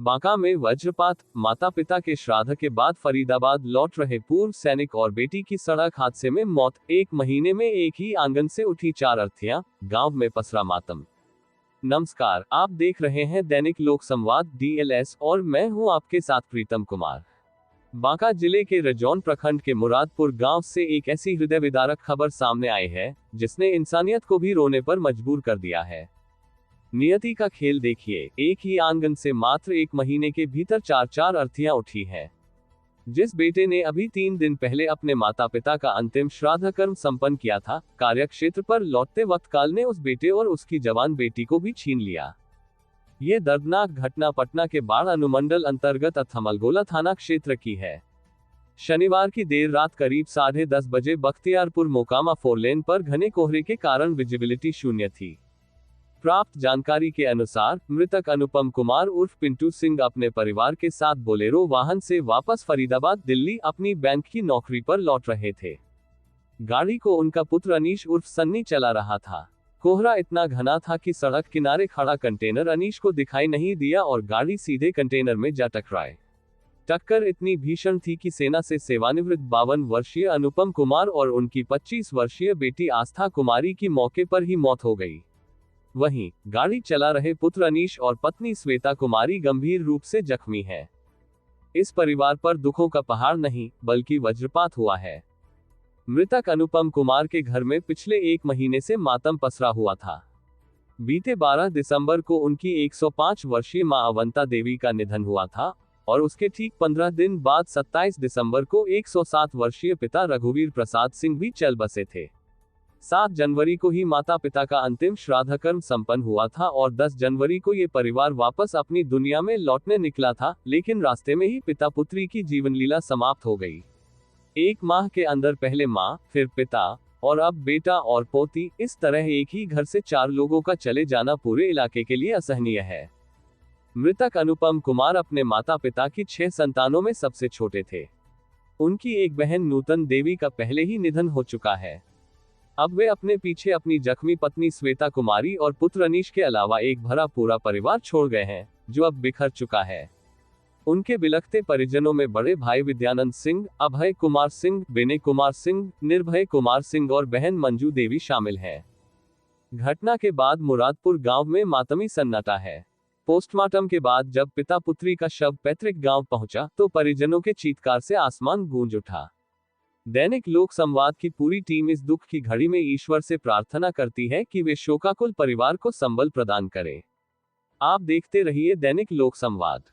बांका में वज्रपात, माता पिता के श्राद्ध के बाद फरीदाबाद लौट रहे पूर्व सैनिक और बेटी की सड़क हादसे में मौत। 1 महीने में एक ही आंगन से उठी 4 अर्थियां, गांव में पसरा मातम। नमस्कार, आप देख रहे हैं दैनिक लोक संवाद DLS और मैं हूं आपके साथ प्रीतम कुमार। बांका जिले के रजौन प्रखंड के मुरादपुर गांव से एक ऐसी हृदय विदारक खबर सामने आई है जिसने इंसानियत को भी रोने पर मजबूर कर दिया है। नियति का खेल देखिए, एक ही आंगन से मात्र 1 महीने के भीतर 4 अर्थियां उठी हैं। जिस बेटे ने अभी 3 दिन पहले अपने माता पिता का अंतिम श्राद्ध कर्म संपन्न किया था, कार्यक्षेत्र पर लौटते वक्त काल ने उस बेटे और उसकी जवान बेटी को भी छीन लिया। ये दर्दनाक घटना पटना के बाढ़ अनुमंडल अंतर्गत अथमलगोला थाना क्षेत्र की है। शनिवार की देर रात करीब 10:30 बजे बख्तियारपुर मोकामा 4 लेन पर घने कोहरे के कारण विजिबिलिटी शून्य थी। प्राप्त जानकारी के अनुसार मृतक अनुपम कुमार उर्फ पिंटू सिंह अपने परिवार के साथ बोलेरो वाहन से वापस फरीदाबाद दिल्ली अपनी बैंक की नौकरी पर लौट रहे थे। गाड़ी को उनका पुत्र अनीश उर्फ सन्नी चला रहा था। कोहरा इतना घना था कि सड़क किनारे खड़ा कंटेनर अनीश को दिखाई नहीं दिया और गाड़ी सीधे कंटेनर में जा टकराई। टक्कर इतनी भीषण थी कि सेना से सेवानिवृत्त 52 वर्षीय अनुपम कुमार और उनकी 25 वर्षीय बेटी आस्था कुमारी की मौके पर ही मौत हो गई। वहीं गाड़ी चला रहे पुत्र अनीश और पत्नी श्वेता कुमारी गंभीर रूप से जख्मी है। इस परिवार पर दुखों का पहाड़ नहीं बल्कि वज्रपात हुआ है। मृतक अनुपम कुमार के घर में पिछले 1 महीने से मातम पसरा हुआ था। बीते 12 दिसंबर को उनकी 105 वर्षीय मां अवंता देवी का निधन हुआ था और उसके ठीक 15 दिन बाद 27 दिसंबर को 107 वर्षीय पिता रघुवीर प्रसाद सिंह भी चल बसे थे। 7 जनवरी को ही माता पिता का अंतिम श्राद्ध कर्म संपन्न हुआ था और 10 जनवरी को ये परिवार वापस अपनी दुनिया में लौटने निकला था, लेकिन रास्ते में ही पिता पुत्री की जीवन लीला समाप्त हो गई। 1 माह के अंदर पहले मां, फिर पिता और अब बेटा और पोती, इस तरह एक ही घर से 4 लोगों का चले जाना पूरे इलाके के लिए असहनीय है। मृतक अनुपम कुमार अपने माता पिता की 6 संतानों में सबसे छोटे थे। उनकी एक बहन नूतन देवी का पहले ही निधन हो चुका है। अब वे अपने पीछे अपनी जख्मी पत्नी श्वेता कुमारी और पुत्र अनीश के अलावा एक भरा पूरा परिवार छोड़ गए हैं, जो अब बिखर चुका है। उनके बिलखते परिजनों में बड़े भाई विद्यानंद सिंह, अभय कुमार सिंह, विनय कुमार सिंह, निर्भय कुमार सिंह और बहन मंजू देवी शामिल हैं। घटना के बाद मुरादपुर गांव में मातमी सन्नाटा है। पोस्टमार्टम के बाद जब पिता पुत्री का शव पैतृक गांव पहुंचा तो परिजनों के चीत्कार से आसमान गूंज उठा। दैनिक लोक संवाद की पूरी टीम इस दुख की घड़ी में ईश्वर से प्रार्थना करती है कि वे शोकाकुल परिवार को संबल प्रदान करें। आप देखते रहिए दैनिक लोक संवाद।